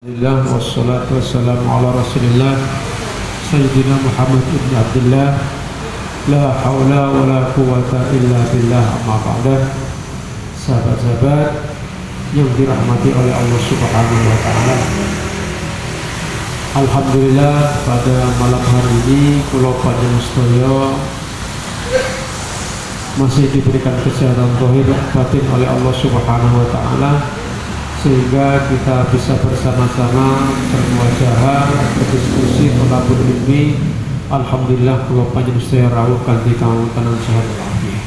Alhamdulillah wassalatu wassalamu ala rasulillah Sayyidina Muhammad ibn Abdullah La hawla wa la quwata illa billah amma ba'dah. Sahabat-sahabat yang dirahmati oleh Allah subhanahu wa ta'ala, alhamdulillah pada malam hari ini kula panjenengan sedaya masih diberikan kesehatan zahir batin oleh Allah subhanahu wa ta'ala, sehingga kita bisa bersama-sama bermuajahah, berdiskusi, tolabul ilmi. Alhamdulillah kula panjenengan sedaya rawuh kanthi kawontenan sehat walafiat.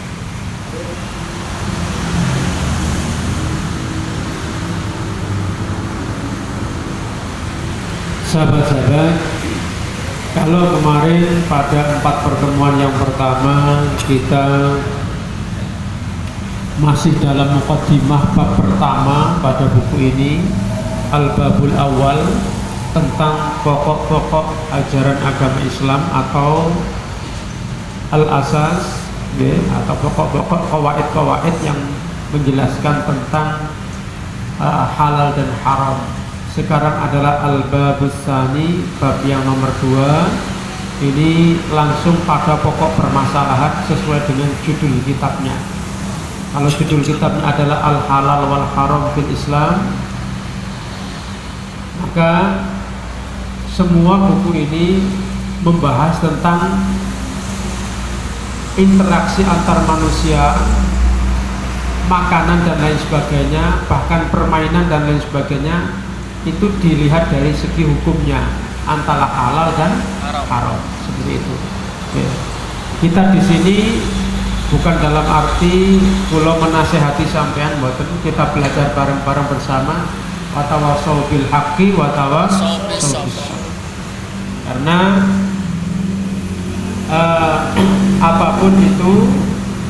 Sahabat-sahabat, kalau kemarin pada 4 pertemuan yang pertama kita masih dalam muqaddimah bab pertama pada buku ini, Al-Babul Awal, tentang pokok-pokok ajaran agama Islam atau Al-Asas, atau pokok-pokok qawaid-qawaid yang menjelaskan tentang halal dan haram. Sekarang adalah Al-Babus Tsani, bab yang nomor 2. Ini langsung pada pokok permasalahan sesuai dengan judul kitabnya. Kalau judul kitabnya adalah Al-Halal wal Haram fil Islam, maka semua buku ini membahas tentang interaksi antar manusia, makanan dan lain sebagainya, bahkan permainan dan lain sebagainya, itu dilihat dari segi hukumnya antara halal dan haram, seperti itu. Oke. Kita di sini bukan dalam arti kula menasehati sampean, mboten, kita belajar bareng-bareng bersama, watawasau bil haqqi watawasau bis sabr. Karena apapun itu,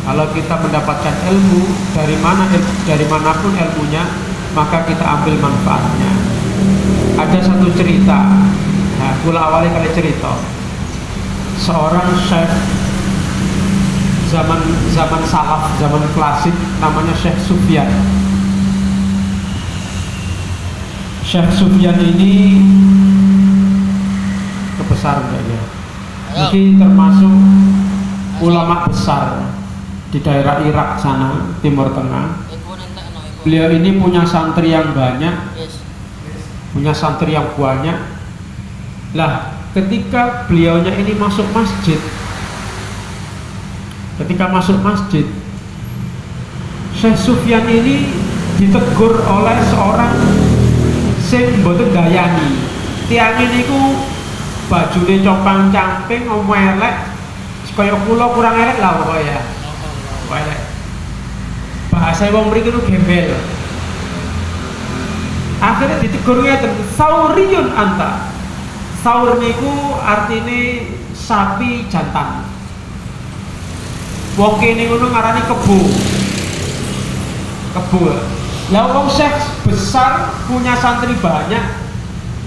kalau kita mendapatkan ilmu dari manapun ilmunya, maka kita ambil manfaatnya. Ada satu cerita, nah, kula awali kali cerita. Seorang syekh zaman salaf, zaman klasik, namanya Syekh Sufyan. Syekh Sufyan ini kebesar enggaknya? Mungkin termasuk ulama besar di daerah Irak sana, Timur Tengah. Beliau ini punya santri yang banyak, Lah, ketika beliaunya ini masuk masjid, Syekh Sufyan ini ditegur oleh seorang sing mboten gayani. Tiang ini ku bajune compang-camping, ngomong elek, kaya kula kurang elek lah pokoknya. Elek. Bahasa wong mriki ku gembel. Akhirnya ditegur ngeten, sauriyun anta. Saur niku artine sapi jantan. Wong kene ngono ngarani kebo. Lah wong syekh besar punya santri banyak.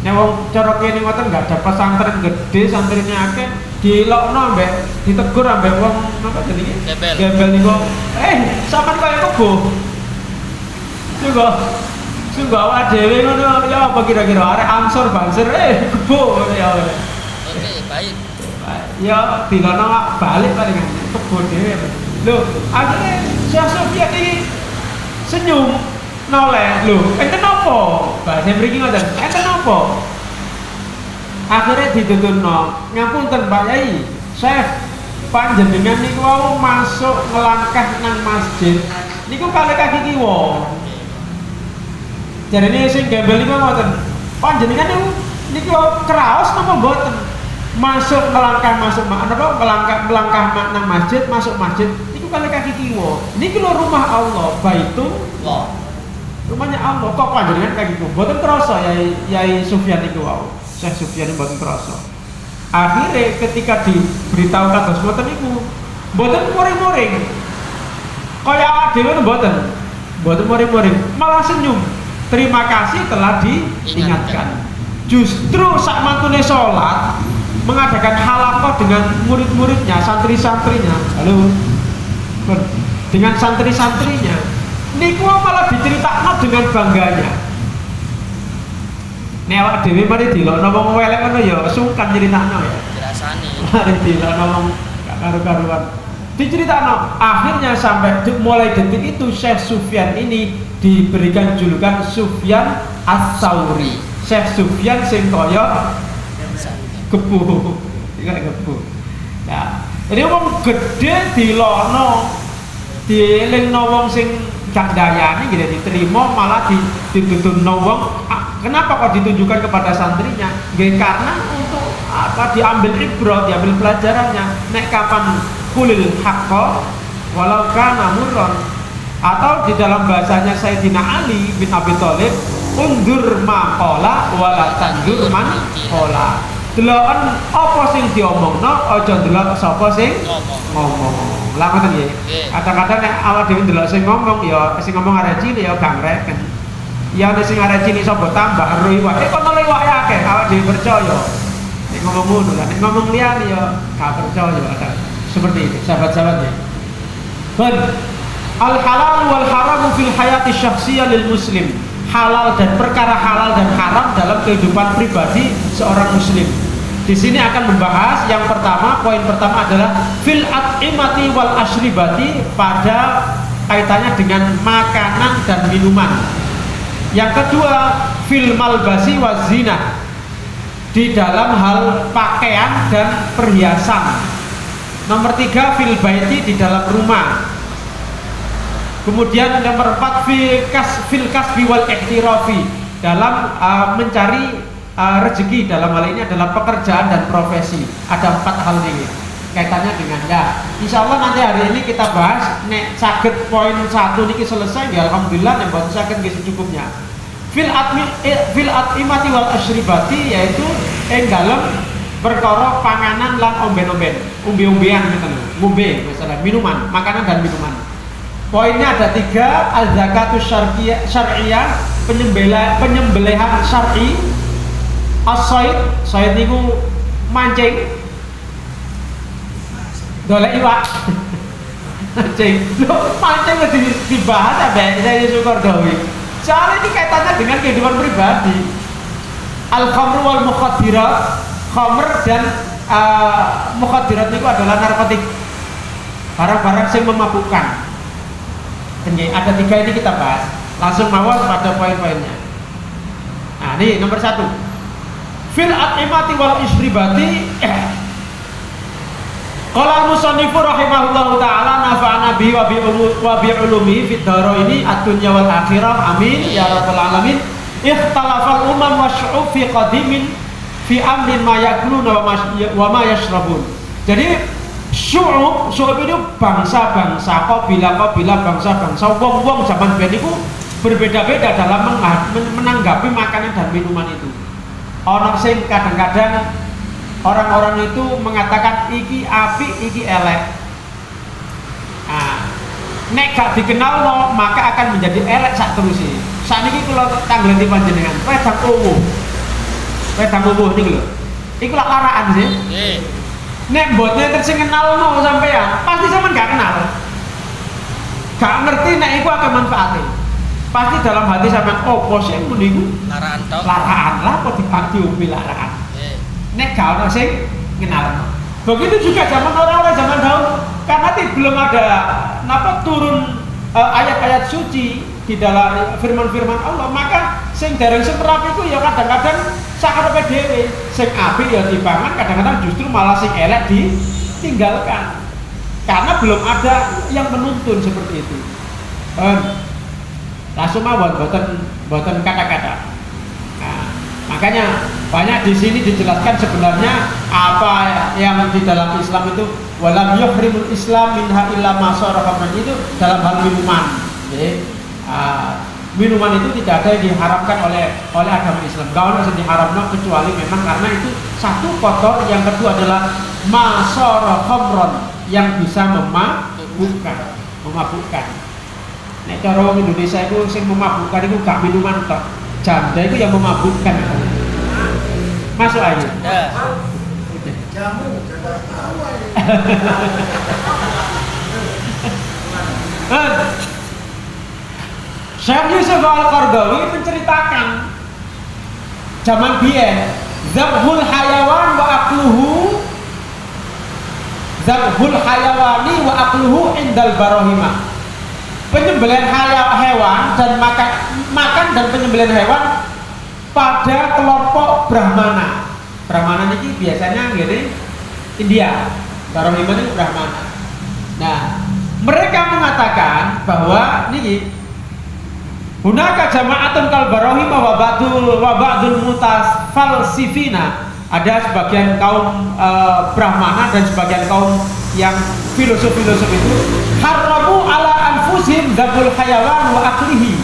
Nek wong cara kene ngoten enggak ada pesantren gede, santrinya akeh, dilokno mbek ditegur ambek wong napa jenenge? Gembel niku. Sampean kaya kebo. Sungguh awak dhewe ngono ya apa kira-kira arek Ansor Banser kebo ya. Oke, baik. Ya dilono balik paling kebo dhewe. Lho, akhirnya Syekh Sufyan iki senyum noleh. Lho, enten napa? Bahasa mriki ngoten. Enten napa? Akhirnya dituturno, ngapunten Pak Yai, Syekh, panjenengan niku wau masuk ngelangkah nang masjid. Niku kalih kaki kiwa. Jarene sing gembel niku ngoten. Panjenengan niku kraos napa mboten? Melangkah nang masjid, masuk masjid niku kalih kaki kiwa. Niki lho rumah Allah, Baitullah. Rumahnya Allah, kok panjenengan kaki kiwa? Mboten krasa Yai Sufyan niku wau. Syekh Sufyan mboten krasa. Akhirnya ketika diberitahu kados ngoten niku, mboten muring-muring. Kaya awak dhewe mboten muring-muring, malah senyum. Terima kasih telah diingatkan. Justru sak mantune salat mengadakan halaqah dengan murid-muridnya, santri-santrinya. Halo. Dengan santri-santrinya. Niku malah diceritakno dengan bangganya. Nek awak dhewe mari dilokno wong elek ngono ya sungkan nyritakno ya. Dirasani. Mari dilokno wong gak karu-karuan. Diceritakno, akhirnya sampai mulai detik itu Syekh Sufyan ini diberikan julukan Sufyan Ats-Tsauri. Syekh Sufyan sing kaya gebu. Kayak gebu. Ya, jadi wong gede dilokno, dielingno wong sing gak dayani gitu diterima malah dituntun wong. Kenapa kok ditunjukkan kepada santrinya? Nggih karena untuk apa diambil ibrah, diambil pelajarannya. Nek kapan kulil haqqo walau kana murran, atau di dalam bahasanya Sayyidina Ali bin Abi Thalib, undur ma qala wala tandur man qala. Delokon apa sing diomongno, aja ndelok sapa sing ngomong. Lah ngoten nggih. Kadang-kadang nek awak dhewe ndelok sing ngomong ya sing ngomong arek cilik ya gak ngreken. Ya nek sing arek cilik sapa tambah ro iwak. Kono iwake akeh awak dhewe percaya. Nek ngomong ngono lah, nek ngomong liyane ya gak percaya kadang. Seperti itu, sahabat-sahabat ya. Al halal wal haram fil hayati syakhsiyah lil muslim. Halal dan perkara halal dan haram dalam kehidupan pribadi seorang muslim. Di sini akan membahas yang pertama, poin pertama adalah fil at'imati wal ashribati, pada kaitannya dengan makanan dan minuman. Yang kedua, fil malbasi waz zina, di dalam hal pakaian dan perhiasan. Nomor 3, fil baiti, di dalam rumah. Kemudian nomor 4, fil kasbi wal ihtirafi, dalam mencari rezeki. Dalam hal ini adalah pekerjaan dan profesi. Ada 4 hal ini kaitannya dengan ya. Insya Allah nanti hari ini kita bahas. Nek saged poin 1 niki selesai ya alhamdulillah, nek boten saged nggih secukupnya. Fil at'imati wal ashribati, yaitu dalem perkara panganan lan omben-omben, umbe-umbean gitu lho. Ngombe misalnya minuman, makanan dan minuman. Poinnya ada 3, az-zakatus syar'iyah, penyembelihan syar'i. As-sayd niku mancing, golek iwak. Mancing, mancing dibahas sampai saya syukur gawe. Soalnya ini kaitannya dengan kehidupan pribadi. Al-khamru wal mukhaddirat, khamr dan mukhaddirat niku adalah narkotik, barang-barang yang memabukkan. Ada 3 ini kita bahas. Langsung mawon pada poin-poinnya. Nah, ini nomor 1. Fil at'imati wal ishribati, qala musannifu rahimahullahu ta'ala nafa'ana bihi wa bi ulumihi fid dharaini ad-dunya wal akhirah amin ya rabbal alamin. Ikhtalafal umam wa syu'ub fi qadimin fi amrin ma yakuluna wa ma yashrabun. Jadi syu'ub itu bangsa-bangsa, kabilah bangsa-bangsa, wong-wong zaman biyen niku berbeda-beda dalam menanggapi makanan dan minuman itu. Orang sing kadang-kadang orang-orang itu mengatakan iki apik, iki elek. Nah, nek gak dikenal no, maka akan menjadi elek sak terusé. Sakniki kula tangleti panjenengan, wedang uwuh. Wedang uwuh niku lho. Iku lak laraan sih. Nggih. Nek mboten sing kenalno sampean, pasti sampean gak kenal. Gak ngerti nek iku akeh manfaate. Pasti dalam hati sampean opo sih meniku laraan tok. Laraan lah kok diombe laraan. Nek gak ono sing kenalno. Begitu juga zaman orang-orang zaman dahulu, karena belum ada turun ayat-ayat suci di dalam firman-firman Allah, maka sing dereng semerap itu ya kadang-kadang sakarepe dhewe, sing apik ya dibangun, kadang-kadang justru malah sing elek ditinggalkan. Karena belum ada yang menuntun seperti itu. Langsung mawon boten kata-kata. Nah, makanya banyak di sini dijelaskan sebenarnya apa yang di dalam Islam itu walam yuhrimul Islam minha illa ma sarafa, itu dalam hal minuman. Jadi minuman itu tidak ada yang diharamkan oleh agama Islam. Gak ada yang diharamkan kecuali memang karena itu satu kotor, yang kedua adalah masara khamron, yang bisa memabukkan. Nek cara wong Indonesia itu sing memabukkan itu gak minuman tok. Janda itu yang memabukkan. Masuk aja. Jamu jaga tawa. Syekh Yusuf Al-Qaradawi menceritakan zaman biyen zabhul hayawan wa akluhu zabhul hayawani wa akluhu indal barohima. Penyembelihan hewan dan makan dan penyembelihan hewan pada kelompok Brahmana. Brahmana ini biasanya gini India, barohima ini Brahmana. Nah, mereka mengatakan bahwa ini hunaka jama'atun kal barohima wa ba'dul mutasfalsifina. Ada sebagian kaum Brahmana dan sebagian kaum yang filosof-filosof itu haramu ala anfusihim zabul hayawan wa aklihi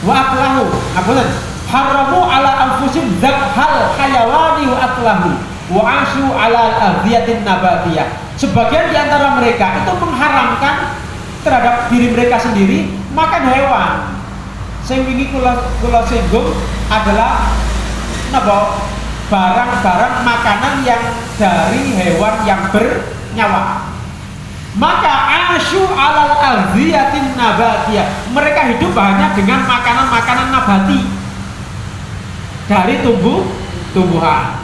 wa aklahu. Ngapunten, haramu ala anfusihim zabhal hayawani wa aklahu wa asyu ala al-adhiyatin nabatiyah. Sebagian di antara mereka itu mengharamkan terhadap diri mereka sendiri makan hewan. Sing wingi kula singgung adalah napa? Barang-barang makanan yang dari hewan yang bernyawa. Maka asyu alal alziyatin nabatiyah. Mereka hidup hanya dengan makanan-makanan nabati dari tumbuhan.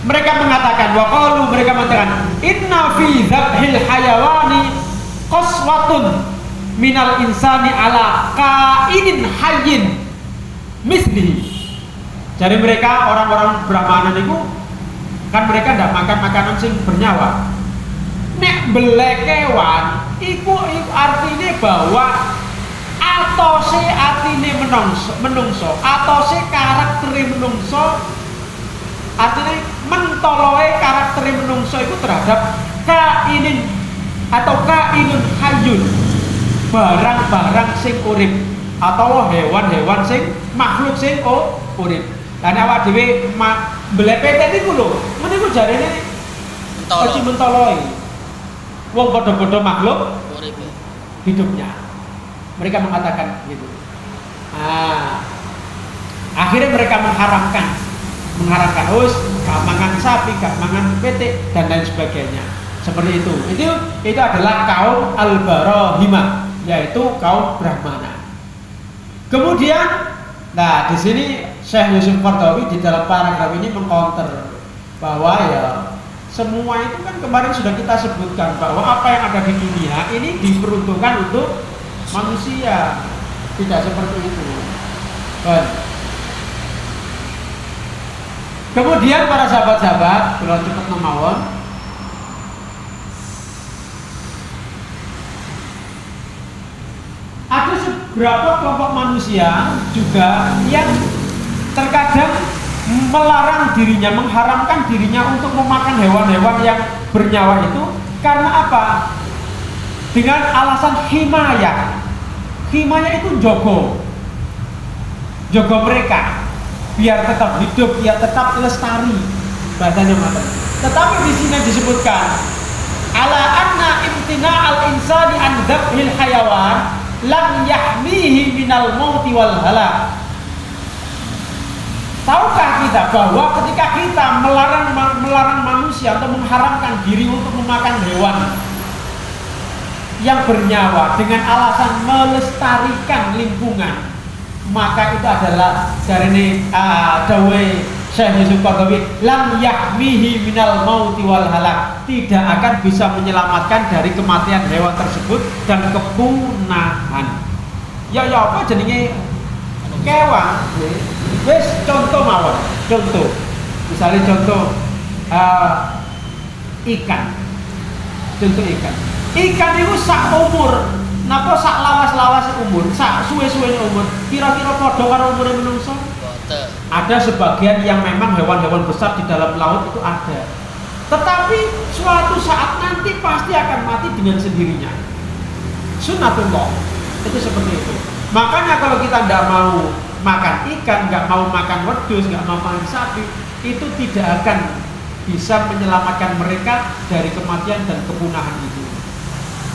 Mereka mengatakan mereka mengatakan inna fi zabhil hayawani qaswatun minal insani ala kainin hayyin mislihi. Jadi mereka orang-orang Brahmana itu kan mereka tidak makan makanan sing bernyawa. Nek belek kewan iku artinya bahwa atose atine menungso atose karaktere menungso, artinya mentoloe karaktere menungso itu terhadap kainin atau kainun hayyun, barang-barang sing urip atau hewan-hewan sing makhluk sing urip. Lan awak dhewe belek petet niku lho, meniku jarene mentoloi. Wong padha-padha makhluk urip hidupnya. Mereka mengatakan gitu. Akhirnya mereka mengharamkan gak mangan sapi, gak mangan petek dan lain sebagainya. Seperti itu. Itu adalah kaum al-barohima, yaitu kaum Brahmana. Kemudian, nah di sini Syekh Yusuf Qaradawi di dalam paragraf ini mengcounter bahwa ya semua itu kan kemarin sudah kita sebutkan bahwa apa yang ada di dunia ini diperuntukkan untuk manusia, tidak seperti itu. Kemudian para sahabat-sahabat, kalau cepat memawon, ada beberapa kelompok manusia juga yang terkadang melarang dirinya, mengharamkan dirinya untuk memakan hewan-hewan yang bernyawa itu karena apa? Dengan alasan himayah. Himayah itu jogo mereka biar tetap hidup, biar tetap lestari, bahasanya macam. Tetapi di sini disebutkan ala anna imtina al insani an dzabhil hayawan lam yahmihi minal mauti wal halak. Tahukah kita bahwa ketika kita melarang manusia atau mengharamkan diri untuk memakan hewan yang bernyawa dengan alasan melestarikan lingkungan, maka itu adalah dari ini dawe Syekh Yusuf Qaradawi lam yahmihi minal mauti wal halak, tidak akan bisa menyelamatkan dari kematian hewan tersebut dan kepunahan. Ya apa jenenge kewan? Wes contoh mawon, misalnya contoh ikan. Ikan itu sak umur, napa sak lawas-lawas umur, sak suwe-suwe umur, kira-kira padha karo umure menungso? Ada sebagian yang memang hewan-hewan besar di dalam laut itu ada. Tetapi suatu saat nanti pasti akan mati dengan sendirinya. Sunnatullah. Itu seperti itu. Makanya kalau kita tidak mau makan ikan, nggak mau makan wedhus, nggak mau makan sapi, itu tidak akan bisa menyelamatkan mereka dari kematian dan kepunahan itu.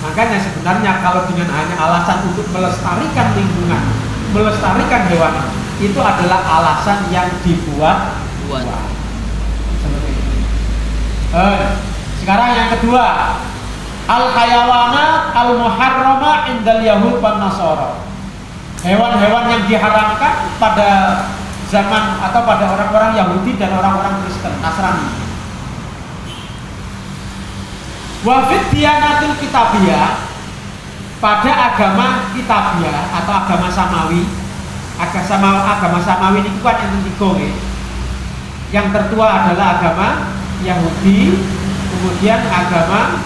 Makanya sebenarnya kalau dengan hanya alasan untuk melestarikan lingkungan, melestarikan hewan, itu adalah alasan yang dibuat. Seperti itu. Sekarang yang kedua, al-hayawanat al-muharrama indal yahud wan nasara. Hewan-hewan yang diharamkan pada zaman atau pada orang-orang Yahudi dan orang-orang Kristen Nasrani. Wa fid diyanatil kitabiyah, pada agama kitabiah atau agama samawi. Agama samawi ini kan yang ketiga ya. Yang tertua adalah agama Yahudi, kemudian agama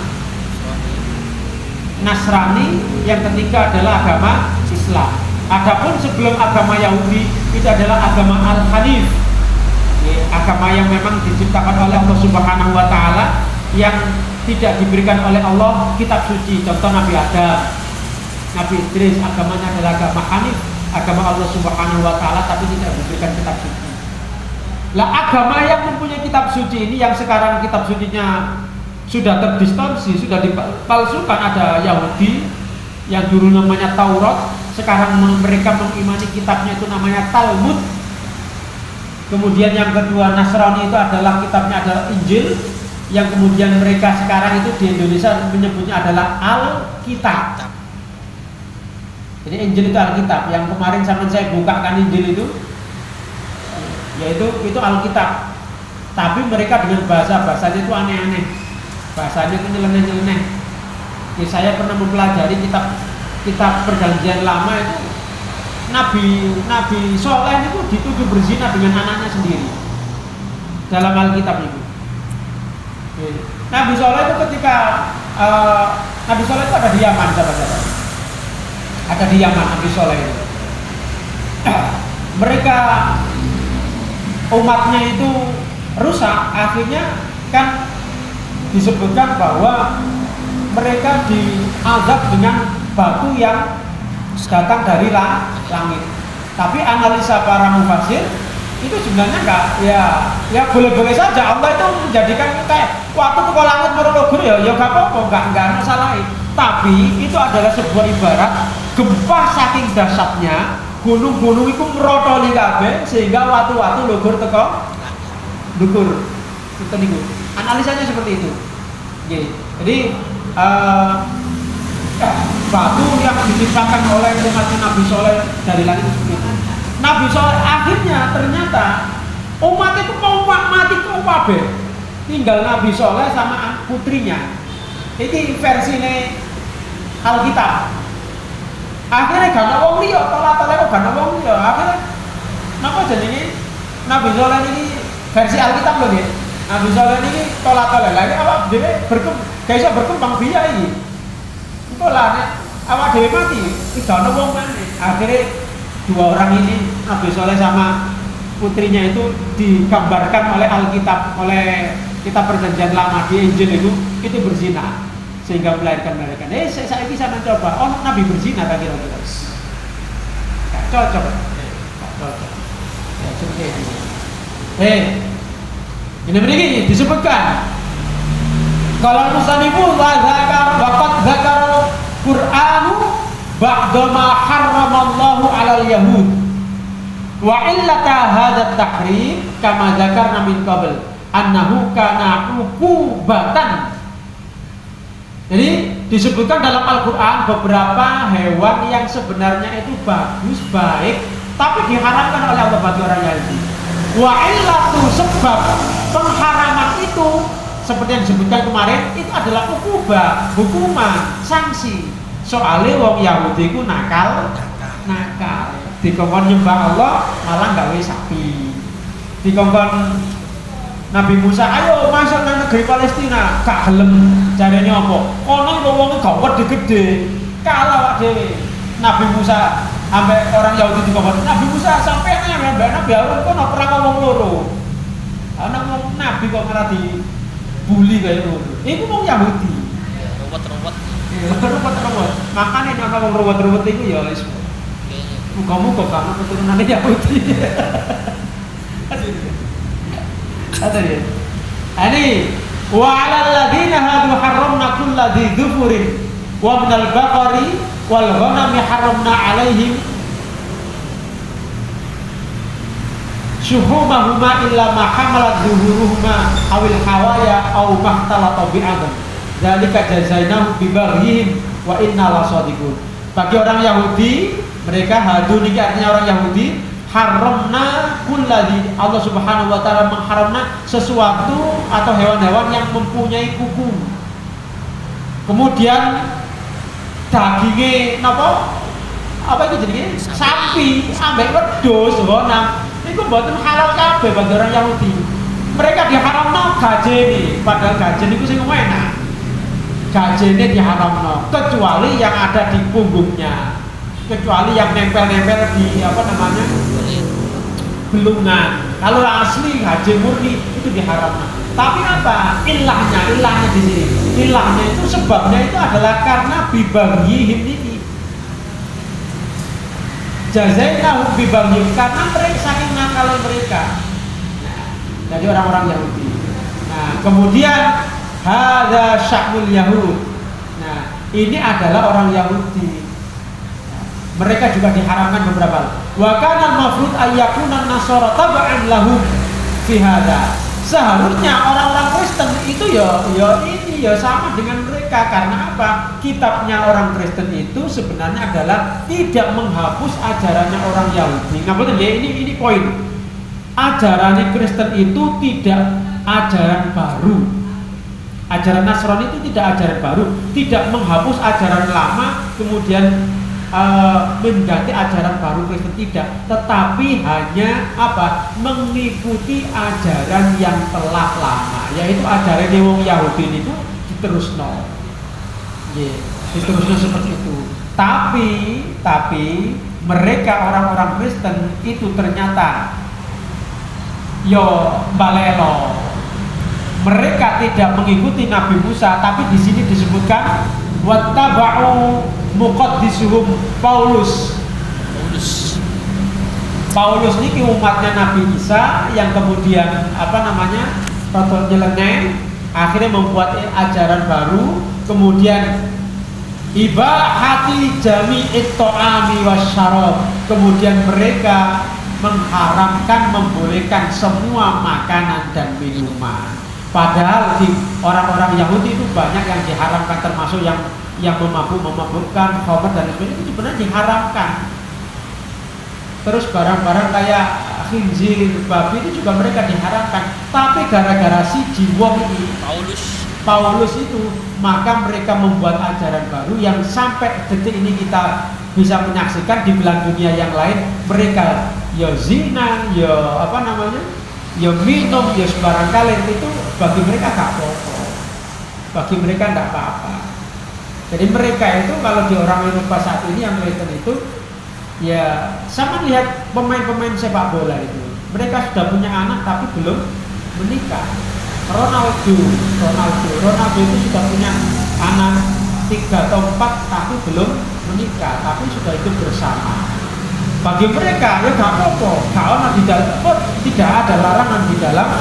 Nasrani, yang ketiga adalah agama Islam. Adapun sebelum agama Yahudi itu adalah agama Al-Hanif, agama yang memang diciptakan oleh Allah Subhanahu wa taala, yang tidak diberikan oleh Allah kitab suci. Contoh Nabi Adam, Nabi Idris, agamanya adalah agama Hanif, agama Allah Subhanahu wa taala, tapi tidak diberikan kitab suci. Lah agama yang mempunyai kitab suci ini, yang sekarang kitab sucinya sudah terdistorsi, sudah dipalsukan. Ada Yahudi yang dulu namanya Taurat, sekarang mereka mengimani kitabnya itu namanya Talmud. Kemudian yang kedua Nasrani itu adalah kitabnya adalah Injil, yang kemudian mereka sekarang itu di Indonesia menyebutnya adalah Alkitab. Jadi Injil itu Alkitab. Yang kemarin saya bukakan Injil itu, yaitu itu Alkitab. Tapi mereka dengan bahasanya itu aneh-aneh. Bahasanya itu nyeleneh-nyeleneh. Saya pernah mempelajari kitab Perjanjian Lama itu, Nabi Soleh itu dituduh berzina dengan anaknya sendiri dalam Alkitab itu. Nabi Soleh itu ketika Nabi Soleh itu ada di Yaman, sahabat-sahabat. Ada di Yaman Nabi Soleh itu. Mereka umatnya itu rusak, akhirnya kan disebutkan bahwa mereka diazab dengan batu yang datang dari langit. Tapi analisa para mufassir itu sebenarnya enggak, ya boleh-boleh saja Allah itu menjadikan kayak waktu ke langit merologur, ya enggak apa-apa, enggak masalah. Tapi itu adalah sebuah ibarat gempa saking dahsyatnya, gunung-gunung itu merotoli kabeh sehingga watu-watu lugur teko lugur. Itu niku. Analisanya seperti itu. Nggih. Jadi batu yang diciptakan oleh umat Nabi Soleh dari langit itu. Nabi Soleh akhirnya ternyata umat itu mau mati ke kabeh. Tinggal Nabi Soleh sama putrinya. Ini versinya Alkitab. Akhirnya gak ada wong liya, tolat-tolat kok gak ada wong liya. Akhirnya napa jenenge Nabi Soleh ini versi Alkitab lho nggih. Nabi Soleh ini tolat-tolat lagi awak dhewe berkembang biak iki. Engko lah awak dhewe mati, gak ada wong maneh. Akhirnya dua orang ini, Nabi Soleh sama putrinya itu digambarkan oleh Alkitab, oleh kitab Perjanjian Lama di Injil itu berzina sehingga melahirkan mereka. Saya bisa mencoba. Oh, Nabi berzina tak kira-kira. Gak cocok. Gak cocok. Ya seperti itu. Ini begini disebutkan. Kalau musanifu waqad zakar Qur'anu ba'da ma harramallahu 'alal yahud wa illata hadzal tahrim kama dzakarna min qabl annahu kana uqubatan. Jadi disebutkan dalam Al-Qur'an beberapa hewan yang sebenarnya itu bagus, baik, tapi diharamkan oleh Allah bagi orang Yahudi. Wa illatu, sebab pengharaman itu seperti yang disebutkan kemarin itu adalah ukubah, hukuman, sanksi. Soalnya wong Yahudi ku nakal, dikongkon nyembah Allah malah gawe sapi. Dikongkon Nabi Musa, ayo masuk ke negeri Palestina, gak gelem. Caranya apa? Kono wong gawat gede. Kalah wak dhewe. Nabi Musa sampai orang Yahudi dikongkon, Nabi Musa sampai nang Nabi Harun kono perang ngomong loro. Ana ngomong Nabi kok malah dibully kaya ngono. Iku wong Yahudi. Ruwet-ruwet. Ruwet-ruwet. Makane nek ana wong ruwet-ruwet iku ya wis. Muga-muga kan keturunane Yahudi. Ada ya. Ini wa 'alal ladzina hadu harramna kulladzi dzufurin wa minal baqari wal ghanami harramna 'alaihim syuhumahuma illa ma hamalat zuhuruhuma awil hawaya aw mahtalata bi'adam. Dzalika jazainahum bibaghihim wa inna lasadiqun. Bagi orang Yahudi, mereka hadu niki artinya orang Yahudi haramna kulladzi, Allah Subhanahu wa taala mengharamna sesuatu atau hewan-hewan yang mempunyai kuku. Kemudian dagingnya apa itu jenenge? Sapi ambek wedhus ghanam. Niku mboten halal kabeh bagi orang Yahudi. Mereka diharamno gajene, padahal gaje niku sing enak. Gajene diharamno kecuali yang ada di punggungnya. Kecuali yang nempel-nempel di belungan. Kalau asli haji murni itu diharamkan. Tapi apa? Ilahnya di sini. Ilahnya itu sebabnya itu adalah karena bibaghihim ini. Jazainahum bibaghihim, karena mereka saking nakal mereka. Nah, jadi orang-orang Yahudi. Nah, kemudian hadza sya'nul Yahud. Nah, ini adalah orang Yahudi. Mereka juga diharamkan beberapa. Wa kana al-mafrud ayyakuna an-nasara tab'an lahum fi hadza. Seharusnya orang-orang Kristen itu ya sama dengan mereka. Karena apa? Kitabnya orang Kristen itu sebenarnya adalah tidak menghapus ajarannya orang Yahudi. Ngapain ya? Ini poin. Ajaran Kristen itu tidak ajaran baru. Ajaran Nasrani itu tidak ajaran baru, tidak menghapus ajaran lama kemudian mengganti ajaran baru Kristen, tidak, tetapi hanya mengikuti ajaran yang telah lama, yaitu ajaran wong Yahudi itu diterusno. Diterusno seperti itu. Tapi mereka orang-orang Kristen itu ternyata balelo. Mereka tidak mengikuti Nabi Musa, tapi di sini disebutkan wattaba'u muqaddisuhum Paulus niki umatnya Nabi Isa yang kemudian rotot nyeleneh, akhirnya membuat ajaran baru, kemudian ibahati jami'it ta'ami wasyarab, kemudian mereka mengharamkan, membolehkan semua makanan dan minuman. Padahal di orang-orang Yahudi itu banyak yang diharamkan, termasuk yang memabukkan, khamr dan sebagainya, itu sebenarnya diharamkan. Terus barang-barang kayak khinzir, babi itu juga mereka diharamkan. Tapi gara-gara si jiwong ini Paulus itu, maka mereka membuat ajaran baru yang sampai detik ini kita bisa menyaksikan di belahan dunia yang lain. Mereka zina, minum, sembarang kali itu bagi mereka gak apa-apa. Bagi mereka gak apa-apa. Jadi mereka itu kalau di orang Eropa saat ini yang Kristen itu ya sama lihat pemain-pemain sepak bola itu. Mereka sudah punya anak tapi belum menikah. Ronaldo itu sudah punya anak 3 atau 4 tapi belum menikah, tapi sudah hidup bersama. Bagi mereka ya gak apa-apa, tidak ada larangan di dalam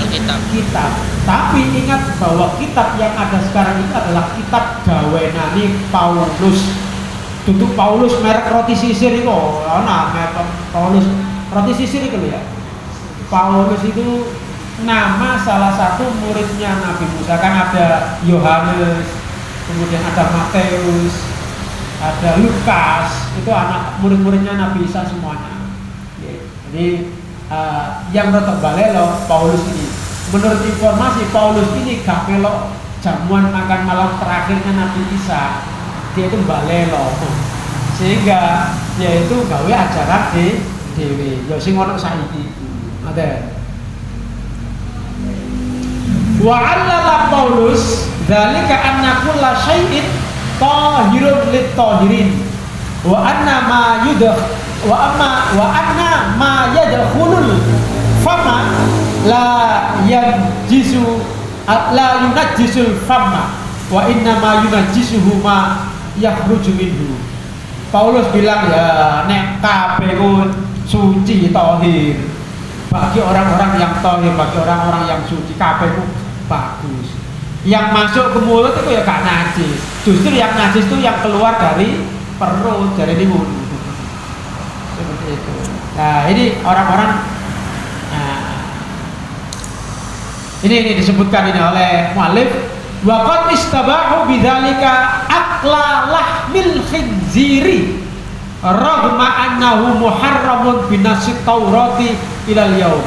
Alkitab. Tapi ingat bahwa kitab yang ada sekarang itu adalah kitab gawenane Paulus. Duduk Paulus merek roti sisir itu, merek Paulus roti sisir itu ya. Paulus itu nama salah satu muridnya Nabi Musa, kan ada Yohanes, kemudian ada Matius, ada Lukas, itu anak murid-muridnya Nabi Isa semuanya. Jadi yang rotok balelo Paulus ini. Menurut informasi Paulus ini gak melok jamuan makan malam terakhirnya Nabi Isa, dia itu balelo, sehingga dia itu gawe acara di dewe. Sing ono saiki. Ada. Wa 'allala Paulus dzalika anna kulla syai'in tahirun lit-tahirin wa anna ma yadkhulul fama la yunajjisul fama wa inna ma yunajjisuhu ma yakhruju minhu. Paulus bilang ya nek kabeh suci tahir bagi orang-orang yang tahir, bagi orang-orang yang suci, kabeh itu bagus. Yang masuk ke mulut itu ya gak najis. Justru yang najis itu yang keluar dari perut, dari mulut. Seperti itu. Nah, ini orang-orang ini disebutkan ini oleh muallif, wa qad istabahu bidzalika akla lahmil khinziri Raghma annahu muharramun binasit Taurati ilal yaum.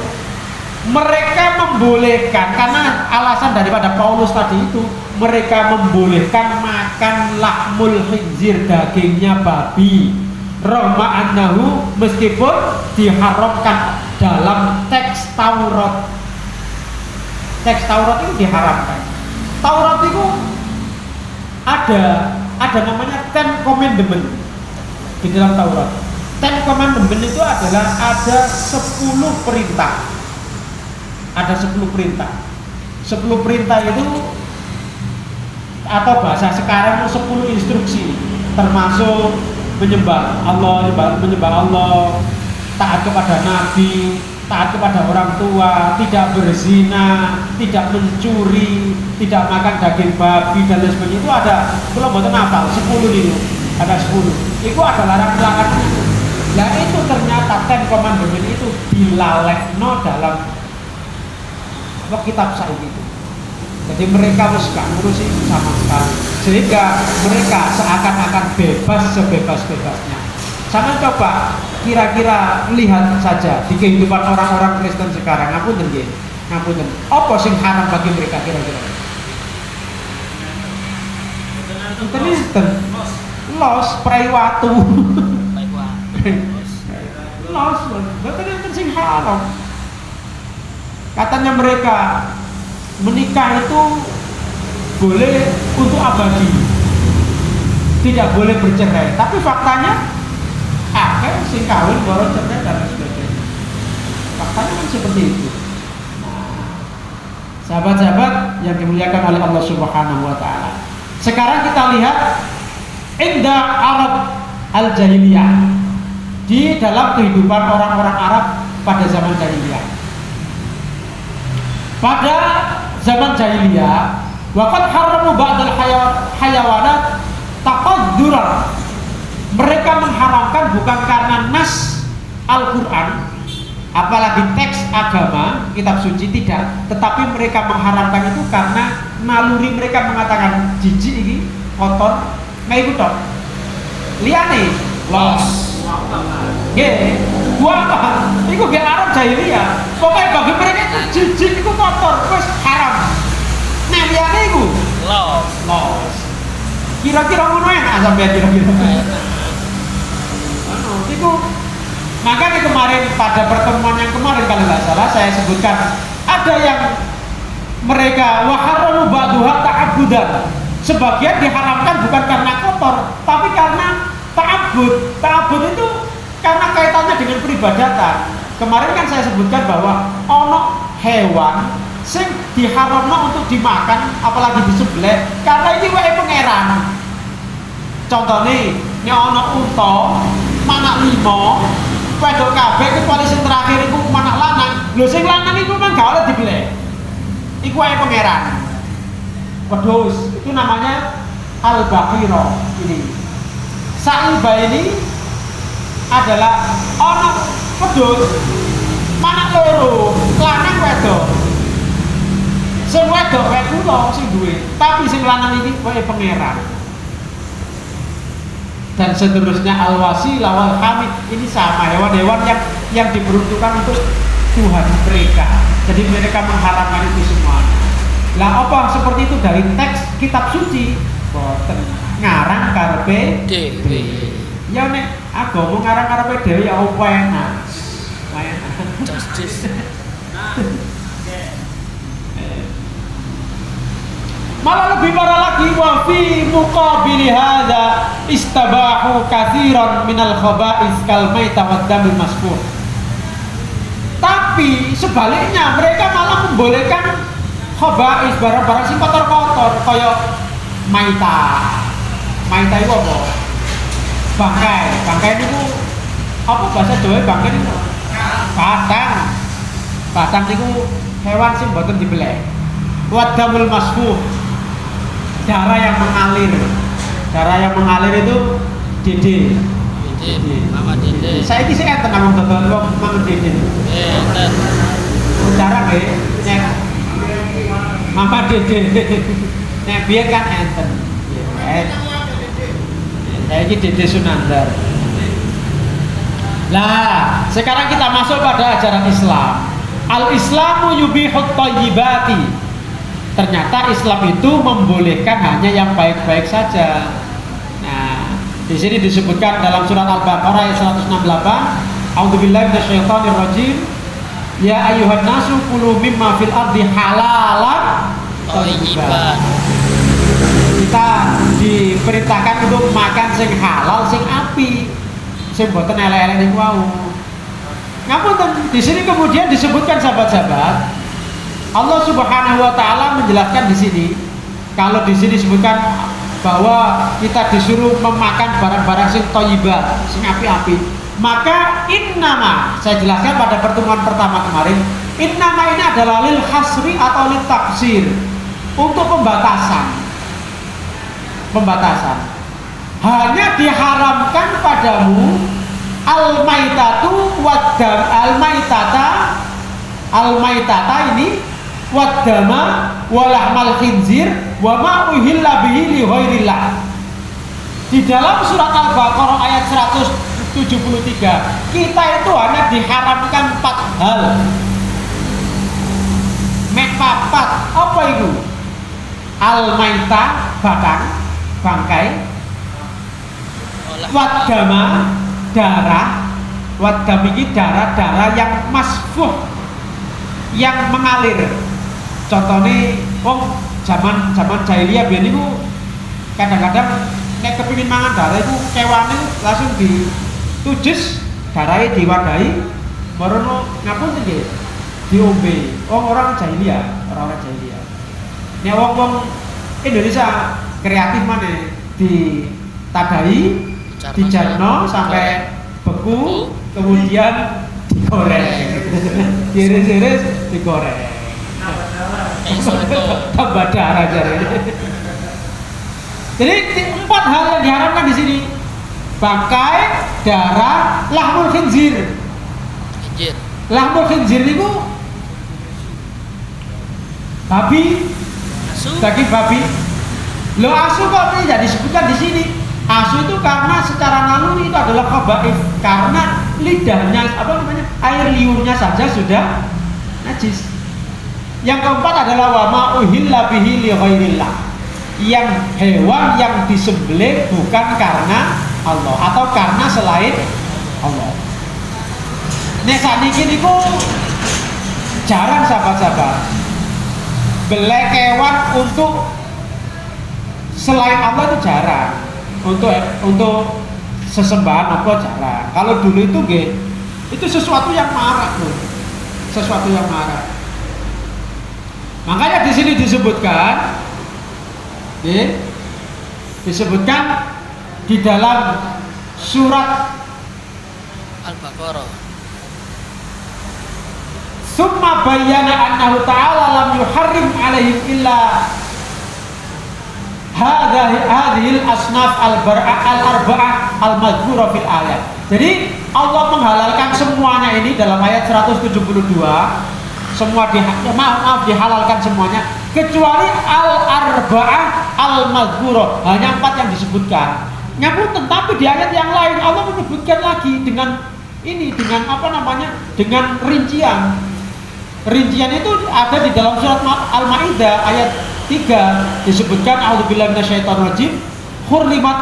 Mereka membolehkan, karena alasan daripada Paulus tadi itu, mereka membolehkan makan lahmul khinzir, dagingnya babi. Raghma annahu, meskipun diharamkan dalam teks Taurat. Teks Taurat itu diharamkan. Taurat itu ada namanya Ten Commandment di dalam Taurat. Ten Commandment itu adalah ada 10 perintah. Ada 10 perintah. 10 perintah itu atau bahasa sekarang 10 instruksi, termasuk menyembah Allah, taat kepada Nabi, taat kepada orang tua, tidak berzina, tidak mencuri, tidak makan daging babi dan lain sebagainya. Itu ada, kalau buatan apa? 10 itu, ada 10. Itu ada larang-larangan. Nah itu ternyata Ten Commandment itu dilalekno dalam kitab saiki itu. Jadi mereka harus gak ngurusi sama sekali, sehingga mereka seakan-akan bebas sebebas-bebasnya. Sama coba kira-kira lihat saja di kehidupan orang-orang Kristen sekarang. Ngapunten nggih, ngapunten. Apa sing haram bagi mereka kira-kira? Enten los prai watu. Los, mboten sing haram. Katanya mereka menikah itu boleh untuk abadi, tidak boleh bercerai. Tapi faktanya akhir sing kawin baru cerai dan sebagainya. Faktanya kan seperti itu. Sahabat-sahabat yang dimuliakan oleh Allah Subhanahu wa taala. Sekarang kita lihat inda Arab al-Jahiliyah, di dalam kehidupan orang-orang Arab pada zaman jahiliyah. Pada zaman jahiliyah, waqad haramu ba'dal hayawanat taqadduran. Mereka mengharamkan bukan karena nas Al-Qur'an, apalagi teks agama, kitab suci, tidak, tetapi mereka mengharamkan itu karena naluri mereka mengatakan jijik ini, kotor, nggak ikut dong. Liyane, los. Nggih, gua apa? Iku gak Arab jahiliyah. Pokoknya bagi mereka itu jijik, itu kotor, wis haram. Nah, liyane iku los. Kira-kira ngono enak sampai kira-kira. Itu makanya kemarin pada pertemuan yang kemarin kalau nggak salah saya sebutkan ada yang mereka waharamu ba'duha ta'abudan. Sebagian diharamkan bukan karena kotor, tapi karena ta'abud. Ta'abud itu karena kaitannya dengan peribadatan. Kemarin kan saya sebutkan bahwa ono hewan sing diharamno untuk dimakan, apalagi disembelih, karena ini wae pangeran. Contohnya, nek ono unta, manak 5, wedok kabeh kecuali sing terakhir iku manak lanang. Lho sing lanang iku kan gak oleh dibeleh. Iku wae pangeran. Wedhus, itu namanya al-baqira ini. Sa'ilba ini adalah ono wedhus manak loro, lanang wedok. Sing wedok wae kula sing duwe, tapi sing lanang iki wae pangeran. Dan seterusnya al-wasilah wal hamid, ini sama hewan-hewan yang diperuntukkan untuk Tuhan mereka. Jadi mereka mengharamkan itu semuanya. Lah apa seperti itu dari teks kitab suci? Boten ngarang karepe dhewe. Ya nek agama ngarang karepe dhewe ya opo enak. Justice. Malah lebih parah lagi, wa fi muqabili hadza istabahu katsiran minal khaba'is kal maita wad damil masfur. Tapi sebaliknya mereka malah membolehkan khaba'is, barang-barang sing kotor-kotor kaya maita. Maita itu apa? Bangkai. Bangkai itu apa bahasa Jawa bangkai itu? Batang. Batang itu hewan sing mboten dibeleh. Wad damil masfur. Darah yang mengalir. Darah yang mengalir itu Dede. Mama Dede. Saya ini saya enten namung dodol wong Mama Dede. Enten. Darah nggih. Nek Mama Dede. Nek biyen kan enten. Saya ini Dede Sunandar. Nah, sekarang kita masuk pada ajaran Islam. Al-Islamu yubihut thayyibati. Ternyata Islam itu membolehkan hanya yang baik-baik saja. Nah, di sini disebutkan dalam surat Al-Baqarah ayat 168, A'udzubillahi minasyaitonir rajim. Ya ayyuhan nasu kulu mimma fil ardi halalan thayyiban. Kita diperintahkan untuk makan sing halal sing api, sing boten elek-elek niku wau. Ngapunten, di sini kemudian disebutkan sahabat-sahabat, Allah Subhanahu wa taala menjelaskan di sini, kalau di sini disebutkan bahwa kita disuruh memakan barang-barang sing thayyibah, sing api-api, maka innama, saya jelaskan pada pertemuan pertama kemarin, innama ini adalah lil hasri atau lil taksir, untuk pembatasan. Hanya diharamkan padamu al-maitatu waddam, al-maitata ini waddama walahmal khinzir wa ma uhilla bihi li ghairillah. Di dalam surat Al-Baqarah ayat 173 kita itu hanya diharamkan 4 hal. Papat, apa itu? Al-maitah, bangkai, waddama, darah, waddam ini darah yang masfuh, yang mengalir. Contohnya, zaman jahiliyah biyen niku kadang-kadang nek kepengin mangan darah itu kewane langsung ditujes, darahnya diwadahi, barono ngapunten nggih, diombe. Orang jahiliyah. Nek wong Indonesia kreatif mana ditadai, dijarno sampai beku, kemudian digoreng, diiris-iris, digoreng, tambah darah jadi. Jadi 4 hal yang diharapkan di sini: bangkai, darah, lahmul khinzir. Lahmul khinzir itu babi, daging babi. Lo asu kok tidak disebutkan di sini? Asu itu karena secara naluri itu adalah khabaith, karena lidahnya air liurnya saja sudah najis. Yang keempat adalah wa ma uhilla bihi li ghairillah, yang hewan yang disembelih bukan karena Allah atau karena selain Allah. Nek sakniki niku jarang sahabat-sahabat belek hewan untuk selain Allah itu jarang, untuk sesembahan apa jarang. Kalau dulu itu itu sesuatu yang marak loh, sesuatu yang marak. Makanya di sini disebutkan, disebutkan di dalam surat Al-Baqarah. Summa bayyana annahu ta'ala lam yuharrim alaihim illa hadhil asnaf al-arba'ah al-madhkurah fil ayat. Jadi Allah menghalalkan semuanya ini dalam ayat 172. Semua dihalalkan semuanya kecuali al-arba'ah al-madhkurah, hanya 4 yang disebutkan. Namun tetapi di ayat yang lain Allah menyebutkan lagi dengan ini, dengan dengan rincian. Rincian itu ada di dalam surat Al-Maidah ayat 3, disebutkan a'udzubillahi minasyaitonir rajim, hurrimat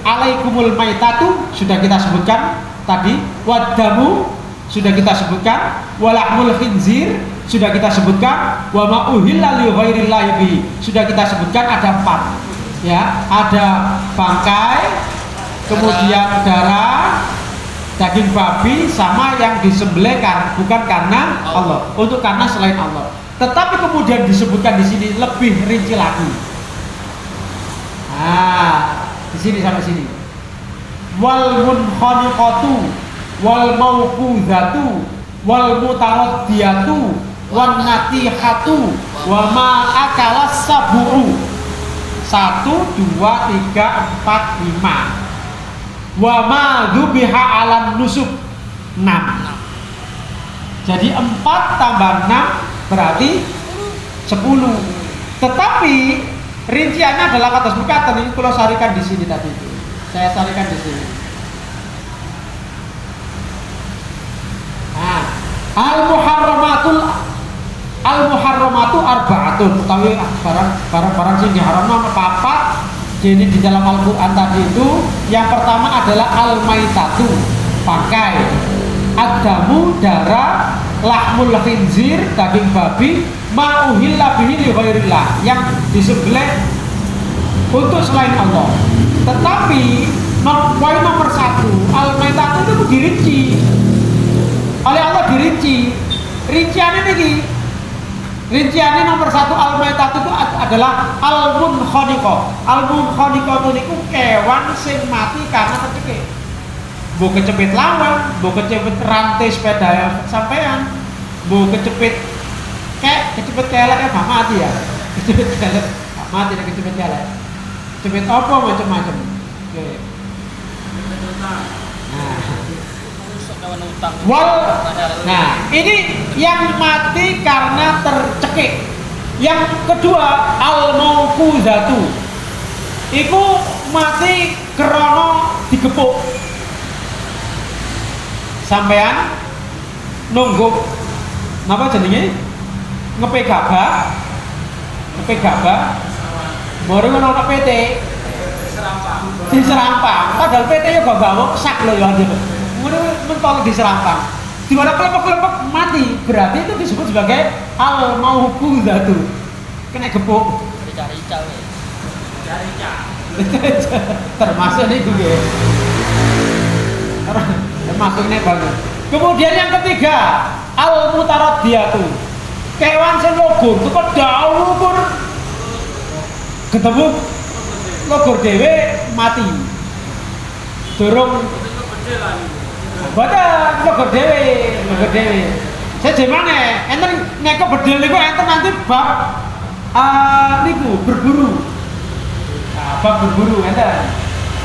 alaikumul maitatu, sudah kita sebutkan tadi, waddamu sudah kita sebutkan, walahmul khinzir sudah kita sebutkan, wa ma uhilla li ghairillahi bi sudah kita sebutkan. Ada 4 ya, ada bangkai, kemudian darah, daging babi, sama yang disembelih bukan karena Allah, untuk karena selain Allah. Tetapi kemudian disebutkan di sini lebih rinci lagi. Nah, di sini sampai sini. Wal munkhaniqatu wal mauqudatu wal mutaraddiyatu wan natihatu wa ma akalas sab'u. 1 2 3 4 5. Wa ma dzubiha 'alan nusuk 6. Jadi 4 tambah 6 berarti 10. Tetapi rinciannya adalah kata berkata ini kalau sarikan di sini tadi itu. Saya sarikan di sini. Al-muharramatu arba'atun, utawi barang-barang sing diharamno papat. Jadi di dalam Al-Qur'an tadi itu yang pertama adalah al-maitatu, pakai, adamu, darah, lahmul khinzir, daging babi, ma'uhilla bihi li ghairillah, yang disembelih untuk selain Allah. Tetapi poin nomor 1, al-maitatu itu dirinci oleh Allah, dirinci. Rinciannya nomor 1 al-maitatu itu adalah al-munkhaniqah. Al-munkhaniqah itu niku kewan sing mati karena kecekik. Mbok kecepit lawan, mbok kecepit rantai sepeda sampean, mbok kecepit kelek mati ya. Kecepit kelek mati nek kecepit kelek. Kecepit apa macam-macam. Oke. Nah, ini yang mati karena tercekik. Yang kedua, al-mauquzatu. Iku mati krana digepuk. Sampean nunggu napa jenenge? Ngepek gabah. Mari ngono ana PT. Diserampang. Padahal PT yo gak gawe sak lho ya. Mentol diserampang, di mana kelompok-kelompok mati, berarti itu disebut sebagai al-mauquzatu, kena gepuk. Rica-rica. Termasuk ini juga. Termasuk ini banget. Kemudian yang ketiga, al-mutaradiyatu, kewan sing logor, itu kok jauh pun ketemu logor dewe mati. Dorong Boten logor dhewe. Saya jemane enten nek bedil niku enten nanti bab niku berburu. Nah, bab berburu enten.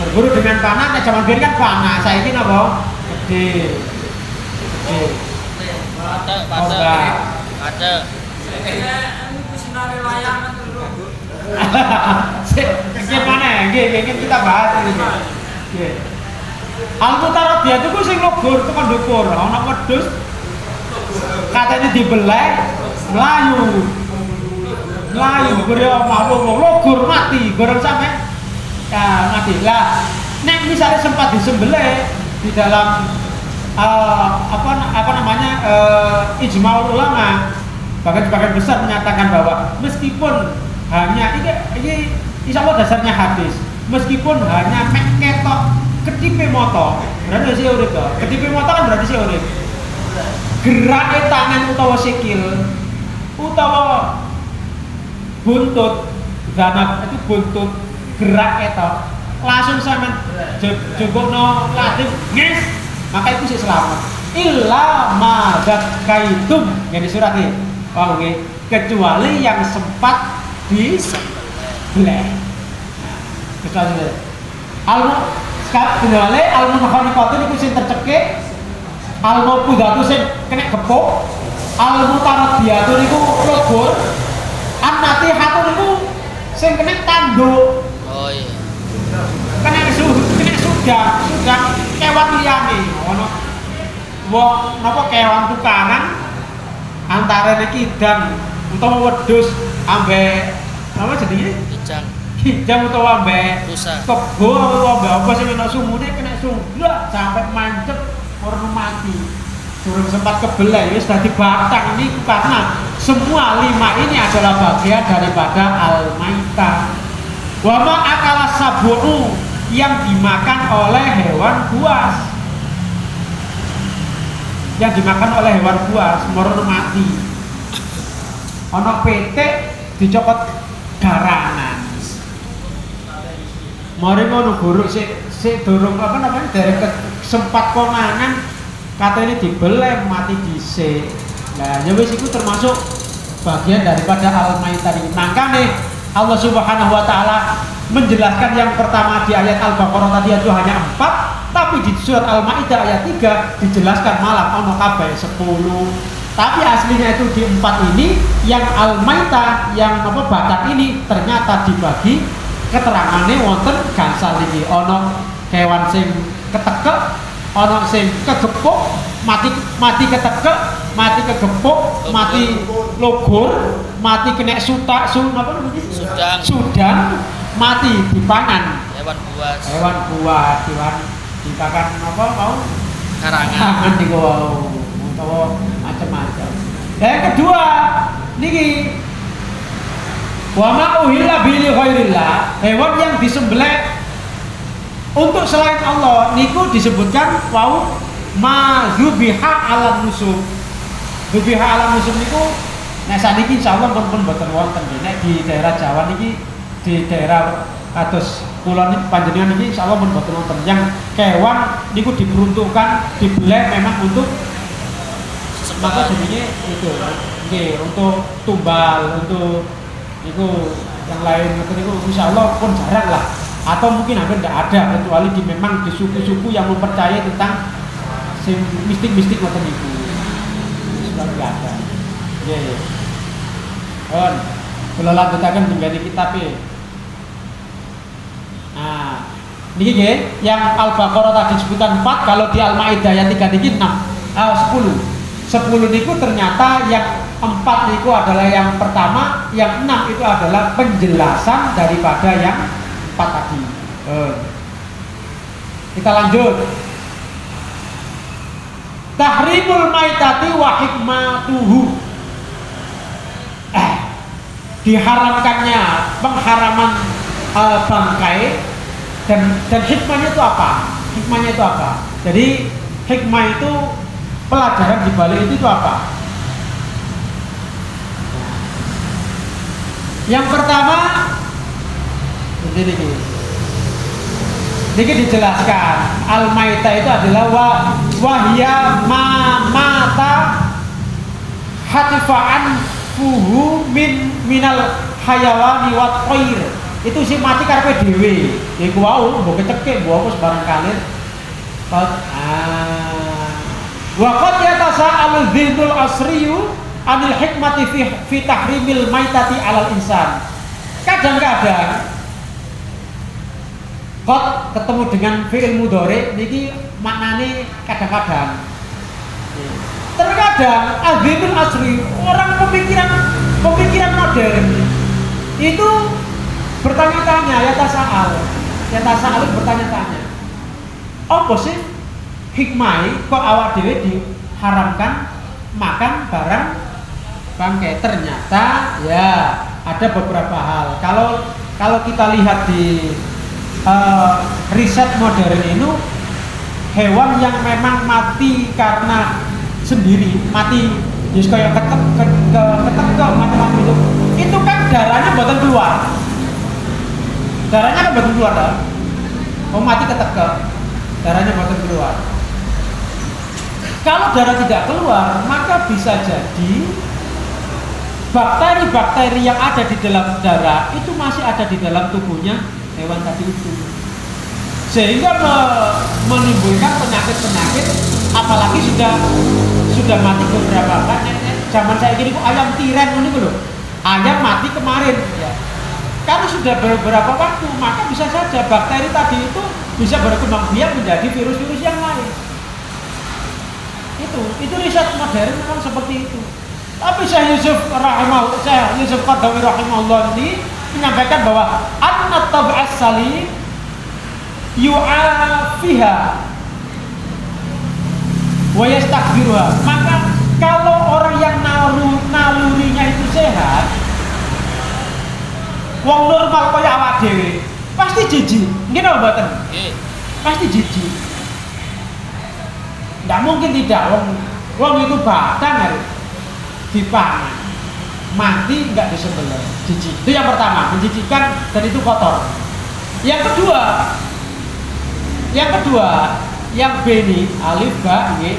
Berburu dengan panah, nek jaman biyen kan panah, saiki napa? Bedil. Ada. Niku sinare layangan lho. Gimana? Nggih, kita bahas ini. Nggih. Al-mutaradiyah itu sing logor tekan ndukur, ana wedhus katanya dibeleh mlayu gore omah logor mati, goreng sampe mati. Lah nek misalnya sempat disembelih di dalam ijma'ul ulama, bahkan sebagian besar menyatakan bahwa meskipun hanya ini insyaallah dasarnya hadis, meskipun hanya mek ketok ketipe moto, berarti sih urip to. Ketipe moto kan berarti sih urip. Gerake tangan utawa sikil utawa buntut, zanab itu buntut gerak ketok, langsung sampean jebokno latif nges, maka itu sih selamat. Illa ma zakaitum yang di surat ini. Oh nggih, kecuali yang sempat disembelih. Kecuali kecuali al-munkhaniqatu niku sing tercekik, al-mauquzatu sing kena gepuk, al-mutaradiyatu niku logor, an-natihatu niku sing kena tanduk. Oh iya. Kena sudah kewan liyane. Ono wong napa kewan tukaran antara kidang utawa wedhus ambek apa jenenge? Kijang utawa ambek kebo utawa ambek apa sing ana sumune kena sunggak sampai mancep ora mati. Durung sempat kebelah wis dadi batang ini karena semua 5 ini adalah bagian daripada al-maitah. Wa ma akala sab'u, yang dimakan oleh hewan buas. Yang dimakan oleh hewan buas moro mati. Ana petik dicokot garangan. Mari ngono guru sik durung apa namanya dari sempat konangan kata ini dibeleh mati dhisik. Nah, ya wis iku termasuk bagian daripada al-maitah ini. Makane Allah Subhanahu wa taala menjelaskan yang pertama di ayat Al-Baqarah tadi itu hanya 4, tapi di surat Al-Maidah ayat 3 dijelaskan malah ono kabeh 10. Tapi aslinya itu di 4 ini yang al-maitah yang apa batang ini ternyata dibagi keterangannya wonten gangsal iki. Ono kewan sing ketekek, ono sing kegepuk, mati ketekek, mati kegepuk, mati logor, mati kena apa namanya? Sudang, mati dipangan. Hewan buas. Hewan buas, dipakan apa mau? Karangan. Di wow, utawa macam-macam. Yang kedua, niki wa ma uhilla bi ghairillah, hewan yang disembelih untuk selain Allah niku disebutkan wau mazubiha ala nusuk. Zubiha ala nusuk niku nek saniki insyaallah pun boten wonten nek di daerah Jawa niki, di daerah kados kula niki panjenengan niki insyaallah pun boten wonten yang kewan niku diperuntukkan dibeleh memang untuk maka jadinya itu nggih untuk tumbal, untuk niku yang lain niku insyaallah pun jarang lah, atau mungkin hampir tidak ada kecuali memang di suku-suku yang mempercayai tentang mistik-mistik ngoten niku. Sudah enggak ada. Nggih. Kula lanjutaken menjadi kitab e. Nah, niki nggih yang Al-Baqarah tadi disebutkan 4, kalau di Al-Maidah ayat 3 niki 10. 10 niku ternyata yang 4 niku adalah yang pertama, yang 6 itu adalah penjelasan daripada yang 4 tadi. Kita lanjut. Tahrimul maitati wa hikmatuhu. Diharamkannya pengharaman bangkai dan hikmahnya itu apa? Hikmahnya itu apa? Jadi hikmah itu pelajaran di balik itu apa? Yang pertama, ini dijelaskan al-maitah itu adalah wahya mata hatifaan fuhu minal hayawani wat thair. Itu sih mati karepe dhewe. Iku wau mbok kecekek mbok apa sembarang kalir. Wa qad yatasa'alu dzilul asriyu anil hikmati fi tahrimil maitati 'alal insan. Kadang-kadang qad ketemu dengan fi'il mudhari niki maknane kadang-kadang. Terkadang adzilul asri, orang pemikiran modern itu bertanya-tanya, yatasa'al bertanya-tanya. Apa sih hikmah kok awak dhewe diharamkan makan barang bangkai? Ternyata ya ada beberapa hal. Kalau kita lihat di riset modern ini, hewan yang memang mati karena sendiri, mati just kayak ketek mati itu kan darahnya buatan keluar. Darahnya kan buatan keluar dah. Mati ketek, darahnya buatan keluar. Kalau darah tidak keluar, maka bisa jadi bakteri-bakteri yang ada di dalam darah itu masih ada di dalam tubuhnya hewan tadi itu, sehingga menimbulkan penyakit-penyakit. Apalagi sudah mati beberapa kan. Zaman saya gini kok ayam tiren ini loh, ayam mati kemarin ya. Karena sudah beberapa waktu, maka bisa saja bakteri tadi itu bisa berkembang biak menjadi virus-virus yang lain. Itu riset modern memang seperti itu. Tapi Syekh Yusuf Qaradawi rahimahullah ini menyampaikan bahwa annat tab'as salim yu'afiha wa yastakbiruha. Maka kalau orang yang nalurinya itu sehat, wong normal kaya awak dhewe pasti jijik. Nggih napa mboten? Nggih. Pasti jijik. Tidak mungkin tidak, wong itu batang harus dipangan, mati nggak disembelih, jijik. Itu yang pertama, menjijikkan dan itu kotor. Yang kedua, yang B ini alif ba ini,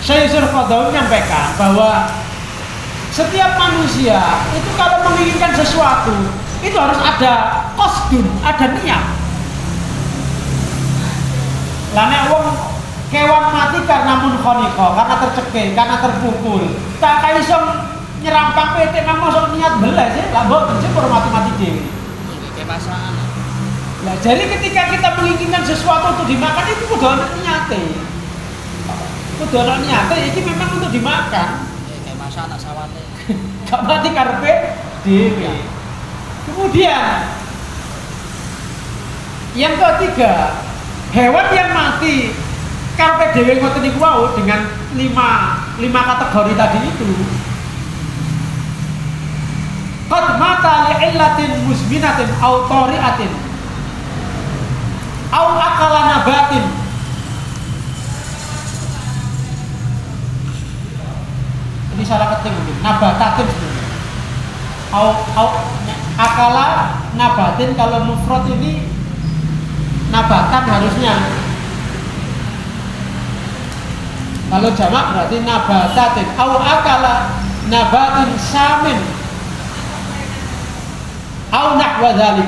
Syekh Yusuf Qaradawi menyampaikan bahwa setiap manusia itu kalau menginginkan sesuatu itu harus ada qasdun, ada niat. Lane wong kewan mati karena munkhoniqo, karena tercekik, karena terpukul. Tak kaya iso nyerampang petik nang mosok niat belas ya, lah mboten sing mati dhewe. Iki pasangan. Nah, jadi ketika kita menginginkan sesuatu untuk dimakan itu kudu ana niate. Kudu ana niate iki memang untuk dimakan. sanak sawate. Gak mati karepe dhewe. Kemudian yang ketiga, hewan yang mati karepe dhewe ngoten niku wau dengan lima kategori tadi itu. Qad mata li'illatin musminatin aw tari'atin aw akala nabatin. Ini salah ketik mungkin. Nabatatin sebenarnya. Au akala nabatin, kalau mufrad ini nabatan harusnya. Kalau jamak berarti nabatatin. Au akala nabatin samin. Au nahwa dzalik.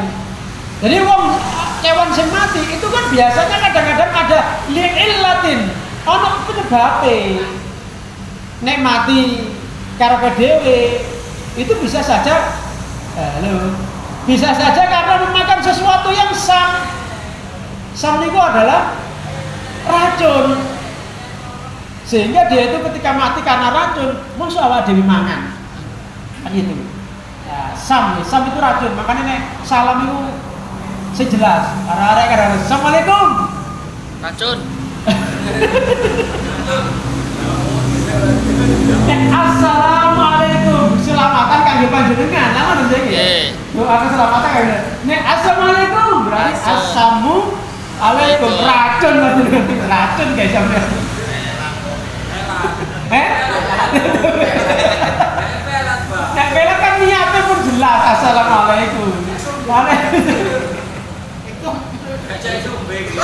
Jadi kewan sing mati itu kan biasanya kadang-kadang ada li'illatin, ono penyebabe. Nek mati karepe dhewe itu bisa saja bisa saja karena memakan sesuatu yang sam. Sam itu adalah racun. Sehingga dia itu ketika mati karena racun, mosok awak dhewe mangan. Kan gitu. Ya, sam itu racun. Makanya nek salam itu sejelas. Arek-arek kadang Assalamualaikum. Racun. Assalamualaikum, selamatan kangge panjenengan, nama njenengan. Doa keselamatan kangge. Nek assalamualaikum berarti assalamualaikum, racun panjenengan. Racun guys sampeyan. Nek bela kan niatnya pun jelas assalamualaikum. Itu aja sumbe gitu.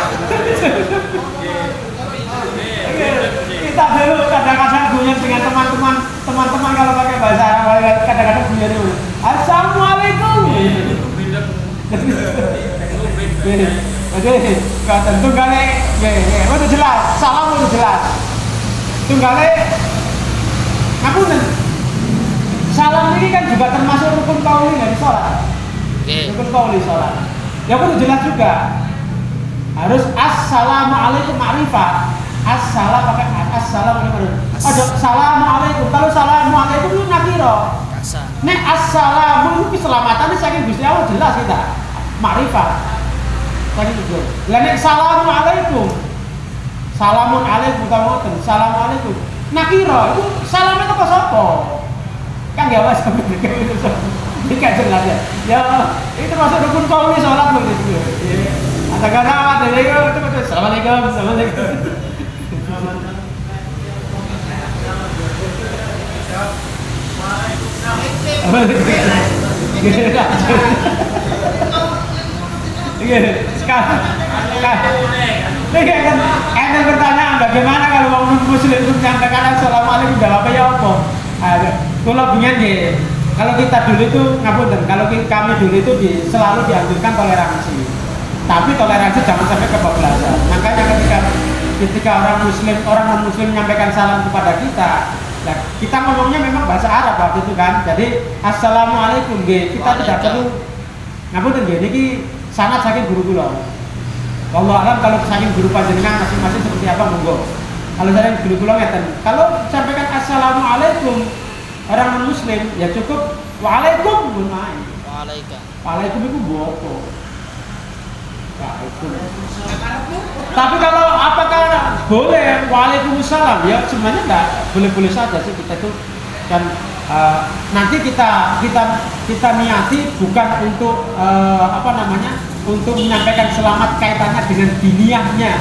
Kita dulu kadang-kadang guyon dengan teman-teman kalau pakai bahasa Arab kadang-kadang guyon dulu. Assalamualaikum. Oke, tentu kali, udah jelas, salam udah jelas. Tunggale, ngapunten. Salam ini kan juga termasuk rukun qauli dari sholat. Rukun qauli sholat. Ya udah jelas juga. Harus assalamualaikum ma'rifah. Assalam pakai assalamualaikum. Ada assalamualaikum. Kalau assalamualaikum itu nakiro. Nek assalamu itu keselamatan saking Gusti Allah jelas kita. Ma'rifah. Saking itu. Lah nek assalamualaikum. Salamun alaikum utamoten. Assalamualaikum. Nakiro itu salamnya ke sapa? Kan enggak was ini kan jelas ya. Ya itu masuk rukun qauli salat lho itu. Ada gara ada lego itu assalamualaikum. Sekarang pertanyaan bagaimana kalau orang muslim itu menyampaikan assalamualaikum jawabnya ya apa? Kalau bingung ya, kalau kita dulu itu ngapunten, kalau kami dulu itu selalu dianjurkan toleransi. Tapi toleransi jangan sampai kebablasan. Makanya ketika orang non muslim menyampaikan salam kepada kita, nah, kita ngomongnya memang bahasa Arab waktu itu kan. Jadi assalamualaikum kita tidak perlu ngapunten nggih niki sangat saking guru kula. Wallahu alam kalau saking guru panjenengan masing-masing seperti apa monggo. Kalau saking guru kula ngeten, kalau sampaikan assalamualaikum orang non muslim ya cukup waalaikum gunain. Waalaikum itu bopo. Tapi kalau apakah boleh waalaikumsalam ya sebenarnya enggak, boleh-boleh saja sih kita itu kan nanti kita niati bukan untuk untuk menyampaikan selamat kaitannya dengan diniyahnya,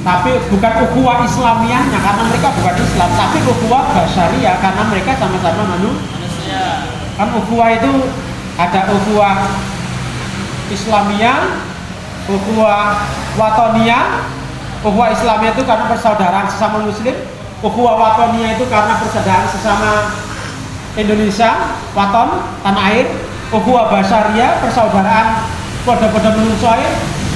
tapi bukan ukhuwah Islamiyahnya karena mereka bukan Islam, tapi ukhuwah basyariah karena mereka sama-sama manusia. Kan ukhuwah itu ada ukhuwah Islamiyah, ukhuwah watoniyah. Ukhuwah Islamiyah itu karena persaudaraan sesama muslim, ukhuwah watoniyah itu karena persaudaraan sesama Indonesia, waton, tanah air. Ukhuwah basyariah, persaudaraan pada menungsoe.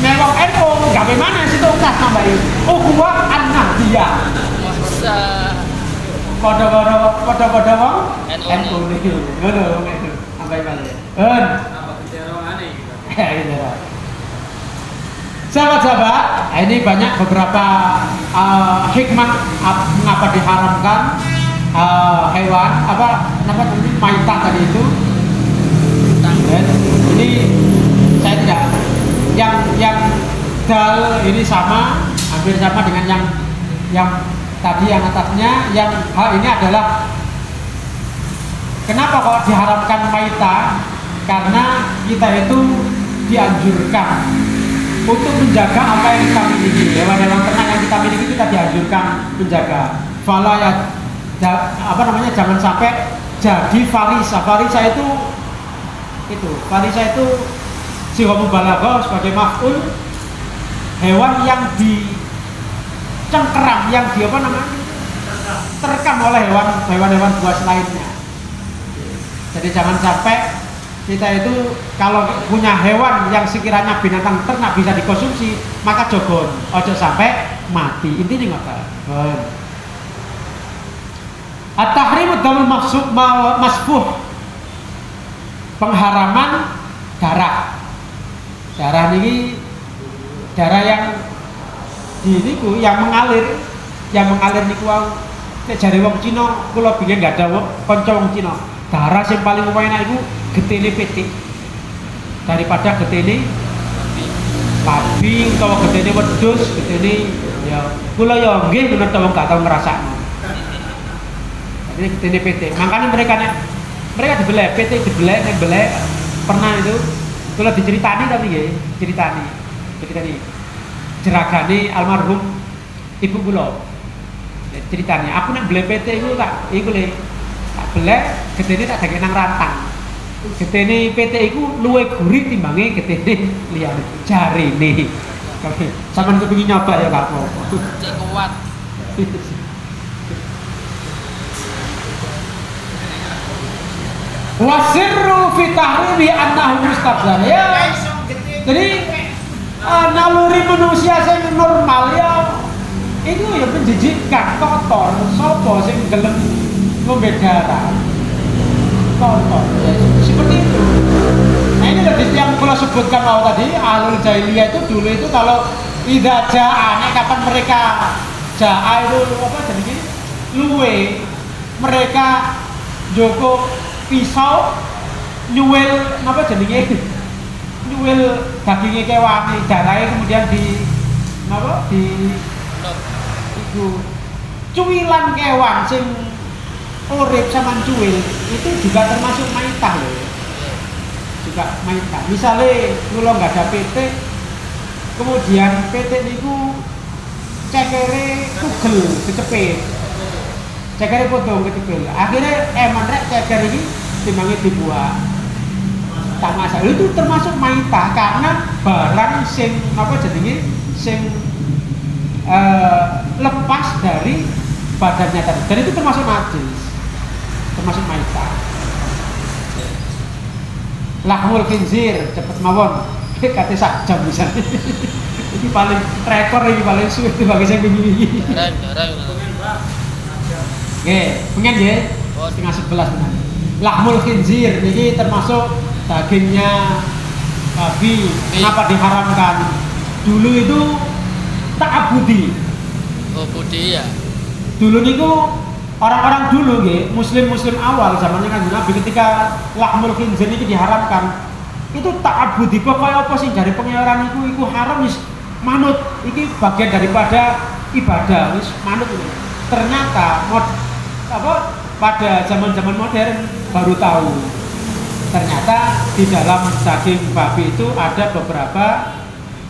Mewong NU gawe mana situ kas nambahin ukhuwah an-nahdiyah. Pada wong NU niki. Ngono sampai balik. Sahabat-sahabat, ini banyak beberapa hikmah mengapa diharamkan hewan apa namanya maitah tadi itu. Dan ini saya tidak yang dal ini sama, hampir sama dengan yang tadi yang atasnya. Yang hal ini adalah kenapa kok diharamkan maitah? Karena kita itu dianjurkan untuk menjaga apa yang kita miliki. Hewan-hewan ternak yang kita miliki kita dianjurkan menjaga. Fala ya, apa namanya, jangan sampai jadi farisa. Farisa itu sighah mubalaghah sebagai maf'ul, hewan yang dicengkeram, yang di apa namanya, terekam oleh hewan-hewan buas lainnya. Jadi jangan sampai kita itu kalau punya hewan yang sekiranya binatang ternak bisa dikonsumsi, maka jogon, ojo sampai mati. Intinya ngoten. At-tahrimu damul masfuh, pengharaman darah. Darah ini darah yang niku yang mengalir niku nek jare wong Cina, kula biyen enggak ada kanca wong Cina. Darah yang paling enak iku getene pitik. Daripada getene babi utawa getene wedhus, getene ya kula ya nggih bener ta wong gak tau ngrasakno. Ini getene pitik. Makanya mereka dibelek, pitik dibelek, nek belek pernah itu kula diceritani tapi nggih, ceritani jeragane almarhum ibu kula. Ceritanya, aku nek belek pitik iku tak belek getene tak dagek nang rantang. Getene pitik iku luwih gurih timbange getene liyane. Jarine. Oke, sampeyan kepengin nyoba ya gak apa-apa. Cek kuat. Wasirru fi tahrimi annahu mustabzar. Ya. Jadi naluri manusia sing normal ya itu ya menjijikkan, kotor. Sopo sing gelem ngombe darah? Kotor. Ya, seperti itu. Nah ini lebih yang kalau sebutkan mau tadi, ahlul jahiliyah itu dulu itu kalau idza jaa, kapan mereka jaa itu apa jenenge? Luwe. Mereka joko pisau nyuwil apa jenenge? Nyuwil dagingnya kewan, darahnya kemudian di apa? Di itu cuwilan kewan sing urip sama cuwil itu juga termasuk maitah loh. Juga maitah. Misalnya kalau nggak ada PT, kemudian PT niku cekere tugel kecepet, cekere potong kecepet. Akhirnya rek ceker ini timbangnya dibuat tak masak. Itu termasuk maitah karena barang sing apa jadinya sing lepas dari badannya tadi. Dan itu termasuk najis, termasuk maitah. Lahmul khinzir cepet mawon kate sak jam bisa. Ini paling rekor, ini paling suwe itu bagi saya begini. Nggih, pengen nggih? Setengah 11 benar. Lahmul khinzir ini termasuk dagingnya babi. Kenapa diharamkan? Dulu itu ta'abudi. Oh, budi ya. Dulu niku orang-orang dulu nggih, muslim awal zamannya Kanjeng Nabi ketika lahmul khinzir ini diharamkan, itu ta'abudi. Pokoknya apa sih dari pengeluaran iku haram wis manut. Iki bagian daripada ibadah wis manut ini. Ternyata pada zaman-zaman modern baru tahu. Ternyata di dalam daging babi itu ada beberapa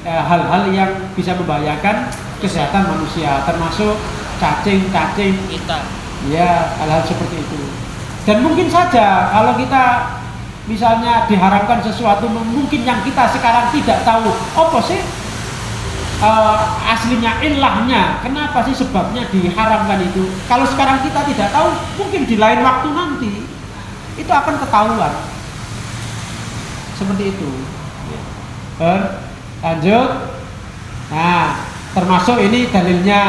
hal-hal yang bisa membahayakan kesehatan manusia, termasuk cacing Kita. ya, hal-hal seperti itu. Dan mungkin saja kalau kita misalnya diharamkan sesuatu mungkin yang kita sekarang tidak tahu apa sih aslinya, ilahnya, kenapa sih sebabnya diharamkan itu. Kalau sekarang kita tidak tahu, mungkin di lain waktu nanti itu akan ketahuan seperti itu. Lanjut. Nah, termasuk ini dalilnya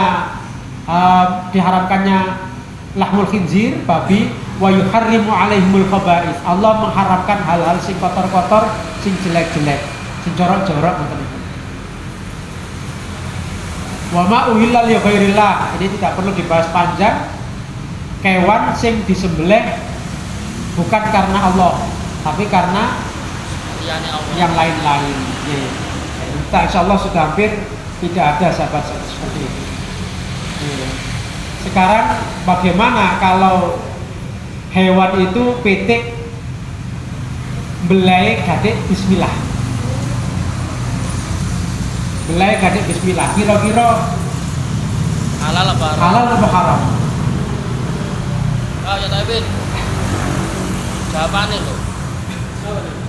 diharamkannya lahmul khinzir, babi, wa yuharrimu alaihimul khaba'is. Allah mengharamkan hal-hal sing kotor-kotor, sing jelek-jelek, sing jorok-jorok ngoten niku. Wa ma uhilla li ghairillah. Ini tidak perlu dibahas panjang. kewan sing disembelih bukan karena Allah, tapi karena liyane Allah. yang lain-lain. Ya. Kita insya Allah sudah hampir tidak ada sahabat seperti itu. Ya. Sekarang bagaimana kalau hewan itu pitik belai gadik bismillah? Belai gadik bismillah, kira-kira Halal apa haram? halal atau haram? Oh, ya tapi jawabannya lo.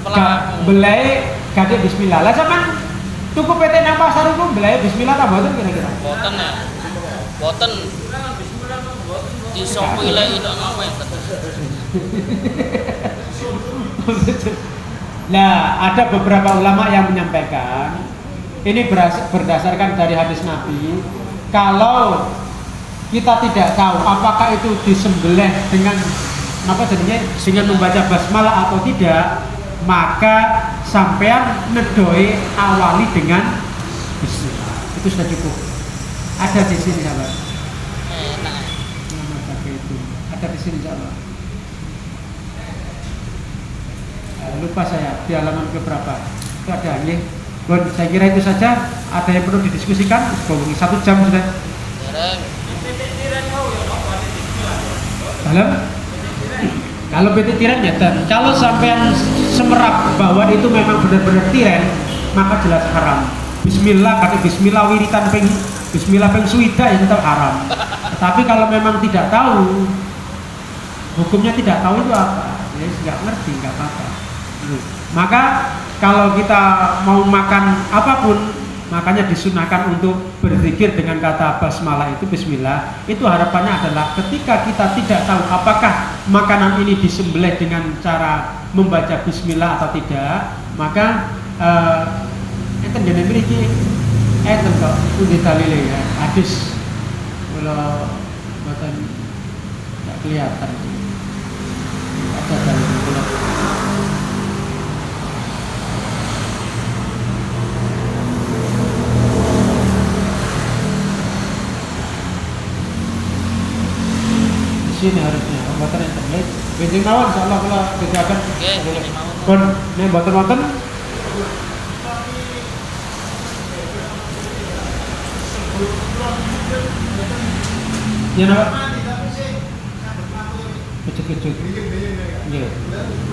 Pelaku. Belai gadik bismillah. Lah sampean tuku PT nang pasar itu belai bismillah ta mboten kira-kira? Boten ya. Boten. Di shop wilayah itu ngawen. Nah, ada beberapa ulama yang menyampaikan ini berdasarkan dari hadis Nabi, kalau kita tidak tahu apakah itu disembelih dengan apa jadinya dengan membaca basmalah atau tidak, maka sampean nedoi awali dengan bismillah. Itu sudah cukup. Ada di sini sahabat. Enak. Nama pakai itu. Ada di sini insyaallah. Lupa saya di halaman keberapa. Itu ada ya. Bon, saya kira itu saja. Ada yang perlu didiskusikan? Ngomongin 1 jam sudah. Dereng. Dalam? Kalau PT tiren ya, dan kalau sampean semerap bahwa itu memang benar-benar tiren, maka jelas haram. Bismillah, pakai bismillah wiritan peng bismillah peng suida itu tetap haram. Tapi kalau memang tidak tahu, hukumnya tidak tahu itu apa? Ya nggak ngerti, nggak apa-apa. Maka kalau kita mau makan apapun, makanya disunahkan untuk berzikir dengan kata basmalah itu bismillah. Itu harapannya adalah ketika kita tidak tahu apakah makanan ini disembelih dengan cara membaca bismillah atau tidak, maka enten dene mriki enten kok pundi dalile ya. Hadis kula mboten enggak kelihatan. Ada dalil kula. Sini harusnya mboten enten ya. Benjing mawon insyaallah kula bedakan. Oke, ini mau. Pun nek mboten wonten ya napa? Kecut-kecut. Nggih.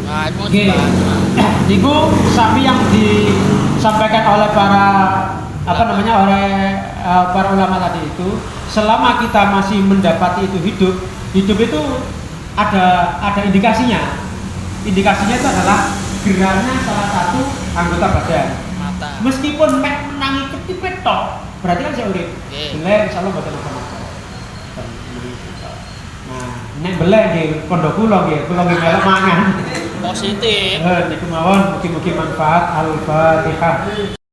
Nah, itu mau Nggih. dibahas. Niku sami yang disampaikan oleh para apa namanya oleh para ulama tadi itu, selama kita masih mendapati itu hidup itu ada indikasinya. Indikasinya itu adalah geraknya salah satu anggota badan. Mata. Meskipun mek menangi ketipet tok, berarti kan saya urip. Nggih. Beleh insyaallah mboten apa-apa. Nah, nek beleh nggih pondok kula nggih melok mangan. Positif. Niku mawon mugi-mugi manfaat. Al-Fatihah.